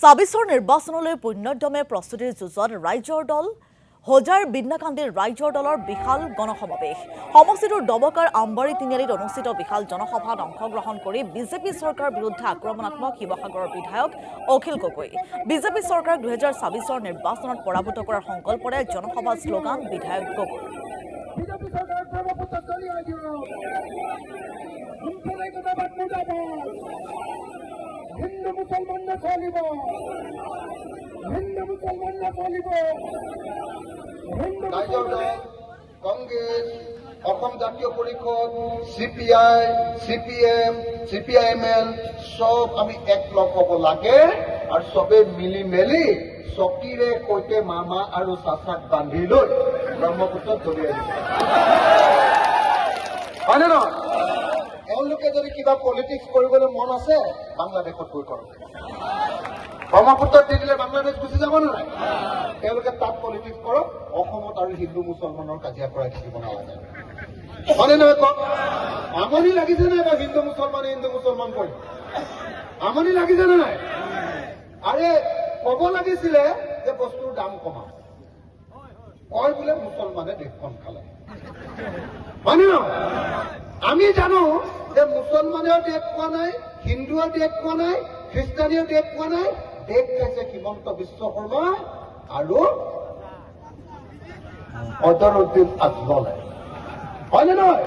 ছাব্বিছৰ নিৰ্বাচনলৈ পুণ্যদমে প্ৰস্তুতিৰ যুঁজত ৰাইজৰ দল হোজাৰ বিন্নাকান্দিৰ ৰাইজৰ দলৰ বিশাল গণসমাৱেশ সমষ্টিটোৰ দবকাৰ আমবাৰী তিনিআলিত অনুষ্ঠিত বিশাল জনসভাত অংশগ্ৰহণ কৰি বিজেপি চৰকাৰৰ বিৰুদ্ধে আক্ৰমণাত্মক শিৱসাগৰৰ বিধায়ক অখিল গগৈ বিজেপি চৰকাৰক 2024 নিৰ্বাচনত পৰাভূত কৰাৰ সংকল্পৰে জনসভাত শ্লোগান বিধায়ক গগৈ হিন্দু মুসলমান না চলিব কংগ্রেস অসম জাতীয় পরিষদ সিপিআই সিপিএম সিপিআইএমএল সব আমি একলগ হব লাগে আর সবে মিলি মেলি চকীৰে কৈতে মামা আৰু চাচাক বান্ধি লৈ ব্ৰহ্মপুত্ৰত দলিয়াই দিছে হয়নে নহয় এওঁলোকে যদি কিবা পলিটিক্স কৰিবলৈ মন আছে বাংলাদেশত গৈ কৰক ব্ৰহ্মপুত্ৰত দি দিলে বাংলাদেশ গুচি যাব নাই তেওঁলোকে তাত পলিটিক্স কৰক অসমত আৰু হিন্দু মুছলমানৰ কাজিয়া কৰাই থাকিব নালাগে হয়নে নহয় কওক আমনি লাগিছে নাই বা হিন্দু মুছলমান কৰি আমনি লাগিছে নে নাই আৰে ক'ব লাগিছিলে যে বস্তুৰ দাম কমাওক কয় বোলে মুছলমানে দেশখন খালে হয়নে নহয় আমি জানো যে মুছলমানেও দেশ পোৱা নাই হিন্দুৱেও দেশ পোৱা নাই খ্ৰীষ্টানেও দেশ পোৱা নাই দেশ খাইছে হিমন্ত বিশ্ব শৰ্মা আৰু অজৰুদ্দিন আজমলে হয়নে নহয়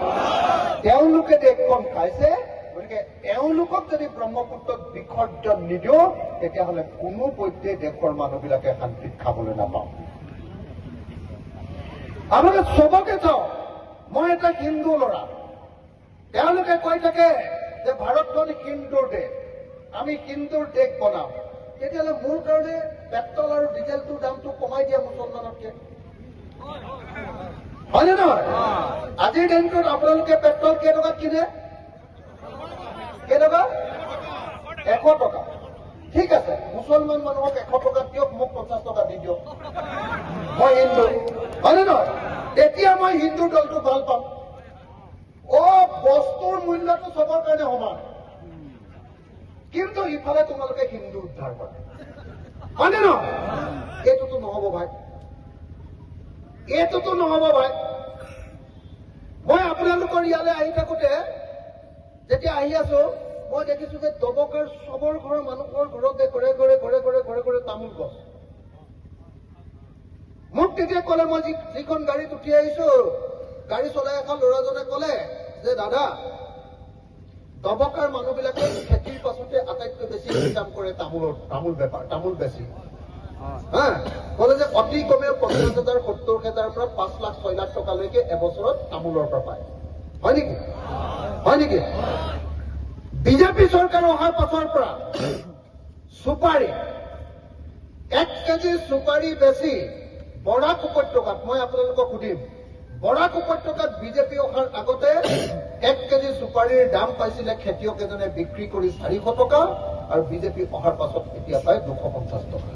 তেওঁলোকে দেশখন খাইছে গতিকে এওঁলোকক যদি ব্ৰহ্মপুত্ৰত বিসৰ্জন নিদিওঁ তেতিয়াহ'লে কোনো পধ্যে দেশৰ মানুহবিলাকে শান্তিত খাবলৈ নাপাওঁ আপোনালোকে চবকে চাওঁ মই এটা হিন্দু ল'ৰা তেওঁলোকে কৈ থাকে যে ভাৰতখন হিন্দুৰ দেশ আমি হিন্দুৰ দেশ বনাম তেতিয়াহ'লে মোৰ কাৰণে পেট্ৰল আৰু ডিজেলটোৰ দামটো কমাই দিয়া মুছলমানতকে হয়নে নহয় আজিৰ দিনটোত আপোনালোকে পেট্ৰল কেইটকাত কিনে কেইটকা 100 টকা ঠিক আছে মুছলমান মানুহক 100 টকা দিয়ক মোক 50 টকা দি দিয়ক মই হিন্দু হয়নে নহয় তেতিয়া মই হিন্দু দলটো ভাল পাম বস্তুৰ মূল্যটো চবৰ কাৰণে সমান কিন্তু ইফালে তোমালোকে হিন্দু উদ্ধাৰ কৰা হয়নে নহয় এইটোতো নহব ভাই মই আপোনালোকৰ ইয়ালৈ আহি থাকোঁতে যেতিয়া আহি আছো মই দেখিছো যে দবকাৰ চবৰ ঘৰৰ মানুহৰ ঘৰতে ঘৰে ঘৰে তামোল গছ মোক তেতিয়া ক'লে মই যিখন গাড়ীত উঠি আহিছো গাড়ী চলাই এখন ল'ৰাজনে ক'লে যে দাদা দবকাৰ মানুহবিলাকে খেতিৰ পাছতে আটাইতকৈ বেছি ইনকাম কৰে তামোল বেপাৰ তামোল বেছি ক'লে যে অতি কমেও 50,000-70,000 পৰা 5 লাখ 6 লাখ টকালৈকে এবছৰত তামোলৰ পৰা পায় হয় নেকি বিজেপি চৰকাৰ অহাৰ পাছৰ পৰা চুপাৰী 1 কেজি চুপাৰী বেছি বৰাক উপত্যকাত মই আপোনালোকক সুধিম বৰাক উপত্যকাত বিজেপি অহাৰ আগতে 1 কেজি চুপাৰীৰ দাম পাইছিলে খেতিয়ক এজনে বিক্ৰী কৰি 400 টকা আৰু বিজেপি অহাৰ পাছত এতিয়া পায় 250 টকা